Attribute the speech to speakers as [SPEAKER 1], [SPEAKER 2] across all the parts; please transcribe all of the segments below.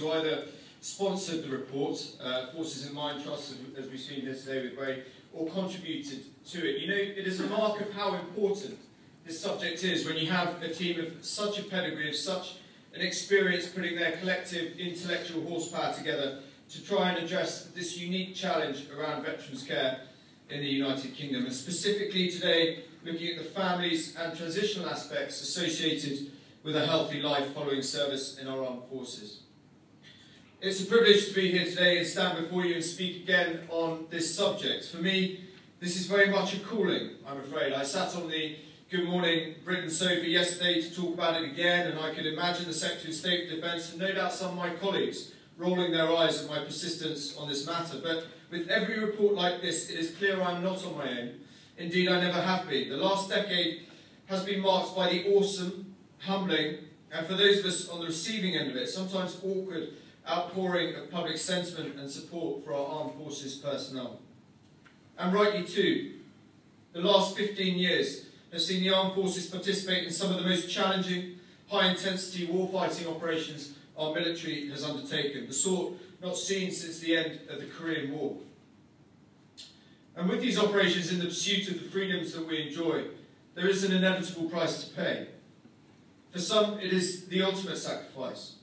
[SPEAKER 1] who either sponsored the report, Forces in Mind Trust, as we've seen here today with Ray, or contributed to it. You know, it is a mark of how important this subject is when you have a team of such a pedigree, of such an experience putting their collective intellectual horsepower together to try and address this unique challenge around veterans' care in the United Kingdom, and specifically today looking at the families and transitional aspects associated with a healthy life following service in our armed forces. It's a privilege to be here today and stand before you and speak again on this subject. For me, this is very much a calling, I'm afraid. I sat on the Good Morning Britain sofa yesterday to talk about it again, and I could imagine the Secretary of State for Defence and no doubt some of my colleagues rolling their eyes at my persistence on this matter. But with every report like this, it is clear I'm not on my own. Indeed, I never have been. The last decade has been marked by the awesome, humbling, and for those of us on the receiving end of it, sometimes awkward outpouring of public sentiment and support for our armed forces personnel. And rightly too, the last 15 years have seen the armed forces participate in some of the most challenging, high-intensity warfighting operations our military has undertaken, the sort not seen since the end of the Korean War. And with these operations in the pursuit of the freedoms that we enjoy, there is an inevitable price to pay. For some, it is the ultimate sacrifice.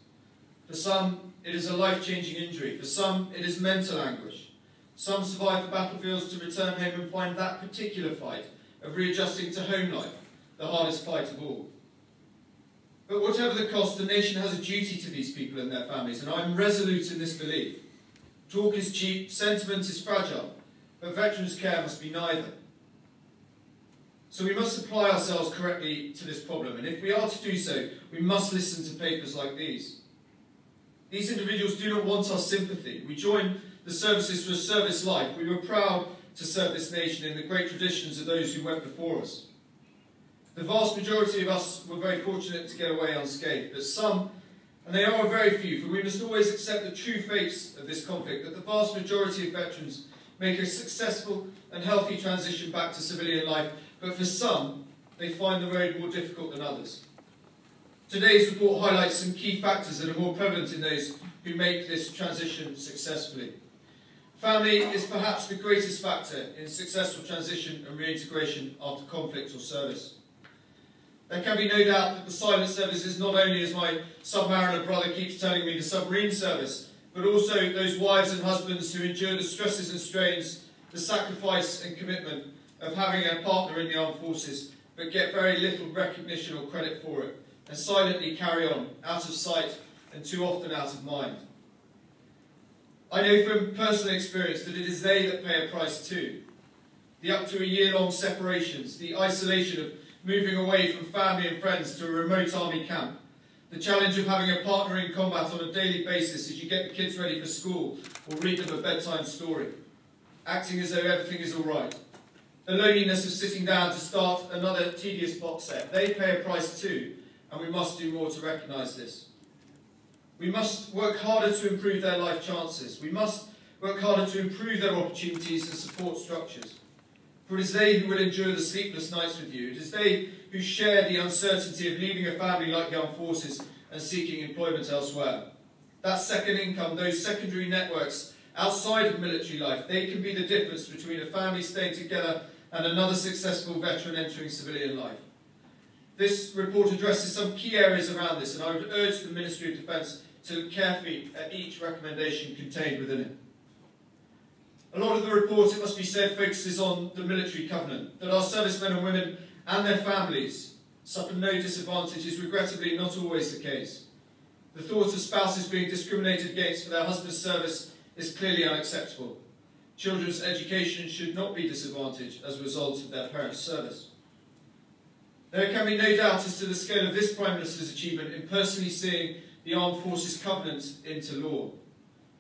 [SPEAKER 1] For some, it is a life-changing injury. For some, it is mental anguish. Some survive the battlefields to return home and find that particular fight of readjusting to home life the hardest fight of all. But whatever the cost, the nation has a duty to these people and their families, and I'm resolute in this belief. Talk is cheap, sentiment is fragile, but veterans' care must be neither. So we must apply ourselves correctly to this problem, and if we are to do so, we must listen to papers like these. These individuals do not want our sympathy. We join the services for a service life. We were proud to serve this nation in the great traditions of those who went before us. The vast majority of us were very fortunate to get away unscathed, but some, and they are a very few, for we must always accept the true face of this conflict, that the vast majority of veterans make a successful and healthy transition back to civilian life, but for some, they find the road more difficult than others. Today's report highlights some key factors that are more prevalent in those who make this transition successfully. Family is perhaps the greatest factor in successful transition and reintegration after conflict or service. There can be no doubt that the silent service is not only, as my submariner brother keeps telling me, the submarine service, but also those wives and husbands who endure the stresses and strains, the sacrifice and commitment of having a partner in the armed forces, but get very little recognition or credit for it, and silently carry on, out of sight and too often out of mind. I know from personal experience that it is they that pay a price too. The up to a year-long separations, the isolation of moving away from family and friends to a remote army camp, the challenge of having a partner in combat on a daily basis as you get the kids ready for school or read them a bedtime story, acting as though everything is all right, the loneliness of sitting down to start another tedious box set. They pay a price too, and we must do more to recognise this. We must work harder to improve their life chances. We must work harder to improve their opportunities and support structures. For it is they who will endure the sleepless nights with you. It is they who share the uncertainty of leaving a family like the armed forces and seeking employment elsewhere. That second income, those secondary networks outside of military life, they can be the difference between a family staying together and another successful veteran entering civilian life. This report addresses some key areas around this, and I would urge the Ministry of Defence to look carefully at each recommendation contained within it. A lot of the report, it must be said, focuses on the military covenant, that our servicemen and women and their families suffer no disadvantage is regrettably not always the case. The thought of spouses being discriminated against for their husband's service is clearly unacceptable. Children's education should not be disadvantaged as a result of their parents' service. There can be no doubt as to the scale of this Prime Minister's achievement in personally seeing the Armed Forces Covenant into law.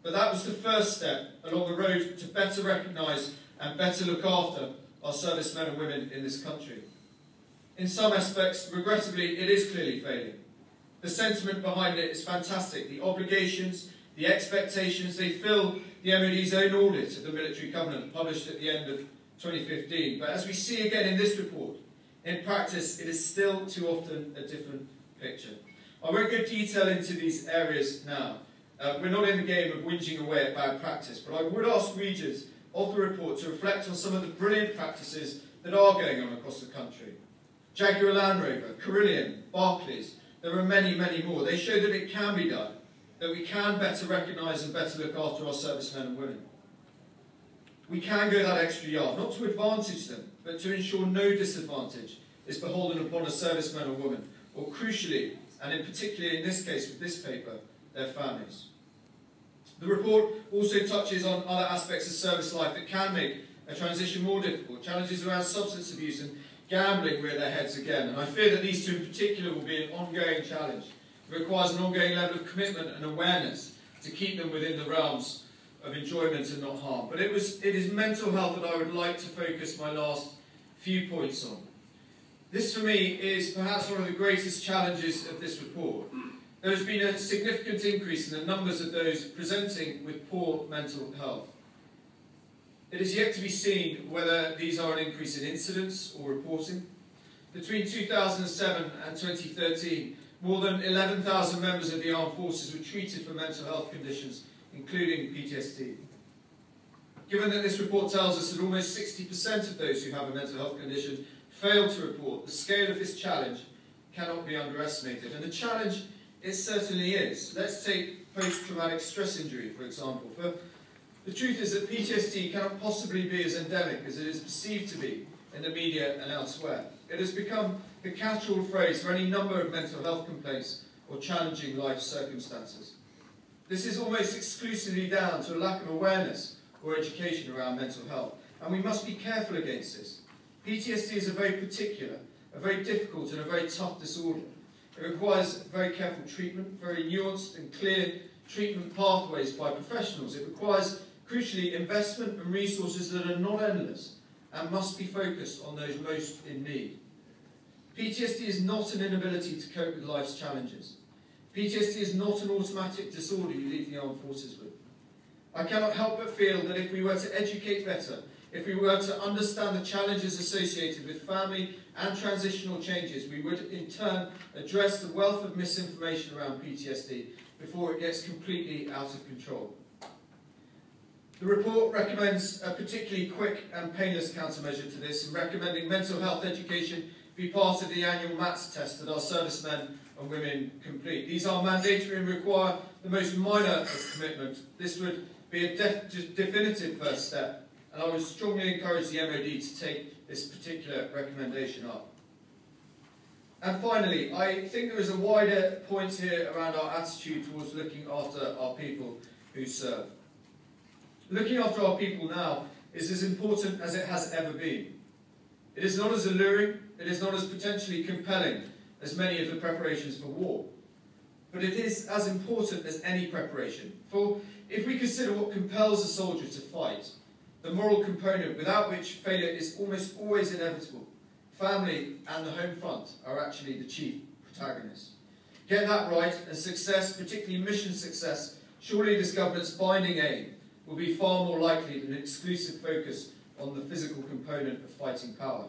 [SPEAKER 1] But that was the first step along the road to better recognise and better look after our servicemen and women in this country. In some aspects, regrettably, it is clearly failing. The sentiment behind it is fantastic. The obligations, the expectations, they fill the MOD's own audit of the Military Covenant, published at the end of 2015. But as we see again in this report, in practice, it is still too often a different picture. I won't go detail into these areas now, We're not in the game of whinging away at bad practice, but I would ask readers of the report to reflect on some of the brilliant practices that are going on across the country. Jaguar Land Rover, Carillion, Barclays, there are many, many more. They show that it can be done, that we can better recognise and better look after our servicemen and women. We can go that extra yard, not to advantage them, but to ensure no disadvantage is beholden upon a serviceman or woman, or crucially, and in particular in this case with this paper, their families. The report also touches on other aspects of service life that can make a transition more difficult. Challenges around substance abuse and gambling rear their heads again, and I fear that these two in particular will be an ongoing challenge. It requires an ongoing level of commitment and awareness to keep them within the realms of enjoyment and not harm. But it is mental health that I would like to focus my last few points on. This for me is perhaps one of the greatest challenges of this report. There has been a significant increase in the numbers of those presenting with poor mental health. It is yet to be seen whether these are an increase in incidents or reporting. Between 2007 and 2013, more than 11,000 members of the armed forces were treated for mental health conditions, including PTSD. Given that this report tells us that almost 60% of those who have a mental health condition fail to report, the scale of this challenge cannot be underestimated. And the challenge, it certainly is. Let's take post-traumatic stress injury, for example. For the truth is that PTSD cannot possibly be as endemic as it is perceived to be in the media and elsewhere. It has become the catch-all phrase for any number of mental health complaints or challenging life circumstances. This is almost exclusively down to a lack of awareness or education around mental health, and we must be careful against this. PTSD is a very particular, a very difficult and a very tough disorder. It requires very careful treatment, very nuanced and clear treatment pathways by professionals. It requires, crucially, investment and resources that are not endless and must be focused on those most in need. PTSD is not an inability to cope with life's challenges. PTSD is not an automatic disorder you leave the armed forces with. I cannot help but feel that if we were to educate better, if we were to understand the challenges associated with family and transitional changes, we would in turn address the wealth of misinformation around PTSD before it gets completely out of control. The report recommends a particularly quick and painless countermeasure to this in recommending mental health education be part of the annual MATS test that our servicemen and women complete. These are mandatory and require the most minor of commitment. This would be a definitive first step, and I would strongly encourage the MOD to take this particular recommendation up. And finally, I think there is a wider point here around our attitude towards looking after our people who serve. Looking after our people now is as important as it has ever been. It is not as alluring, it is not as potentially compelling as many of the preparations for war. But it is as important as any preparation. For if we consider what compels a soldier to fight, the moral component without which failure is almost always inevitable, family and the home front are actually the chief protagonists. Get that right, and success, particularly mission success, surely this government's binding aim, will be far more likely than an exclusive focus on the physical component of fighting power.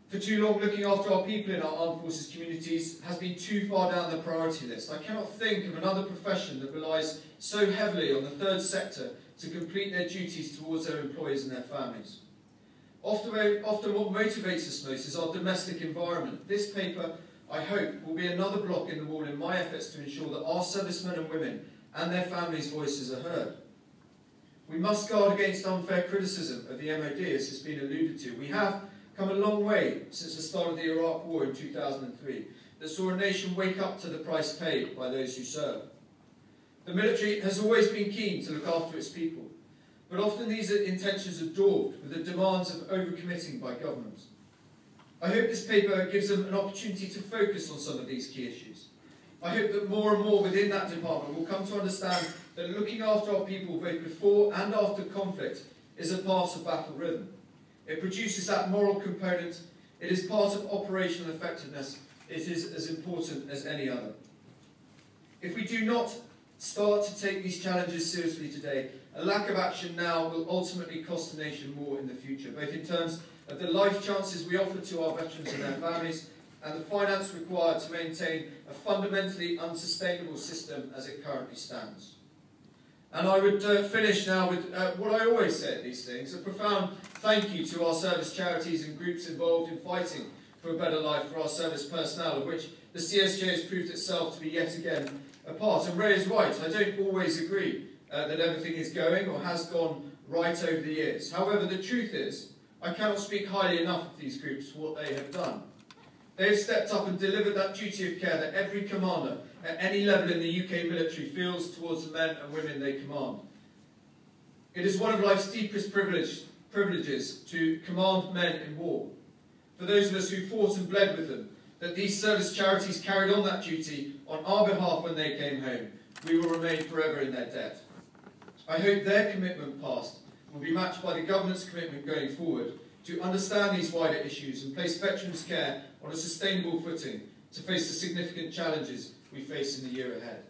[SPEAKER 1] For too long, looking after our people in our armed forces communities has been too far down the priority list. I cannot think of another profession that relies so heavily on the third sector to complete their duties towards their employees and their families. Often what motivates us most is our domestic environment. This paper, I hope, will be another block in the wall in my efforts to ensure that our servicemen and women and their families' voices are heard. We must guard against unfair criticism of the MOD, as has been alluded to. We have come a long way since the start of the Iraq War in 2003, that saw a nation wake up to the price paid by those who serve. The military has always been keen to look after its people, but often these intentions are dwarfed with the demands of overcommitting by governments. I hope this paper gives them an opportunity to focus on some of these key issues. I hope that more and more within that department will come to understand that looking after our people both before and after conflict is a part of battle rhythm. It produces that moral component. It is part of operational effectiveness. It is as important as any other. If we do not start to take these challenges seriously today, a lack of action now will ultimately cost the nation more in the future, both in terms of the life chances we offer to our veterans and their families, and the finance required to maintain a fundamentally unsustainable system as it currently stands. And I would finish now with what I always say at these things, a profound thank you to our service charities and groups involved in fighting for a better life for our service personnel, of which the CSJ has proved itself to be yet again a part. And Ray is right, I don't always agree that everything is going or has gone right over the years. However, the truth is, I cannot speak highly enough of these groups for what they have done. They have stepped up and delivered that duty of care that every commander at any level in the UK military feels towards the men and women they command. It is one of life's deepest privileges to command men in war. For those of us who fought and bled with them, that these service charities carried on that duty on our behalf when they came home, we will remain forever in their debt. I hope their commitment past will be matched by the government's commitment going forward to understand these wider issues and place veterans' care on a sustainable footing to face the significant challenges we face in the year ahead.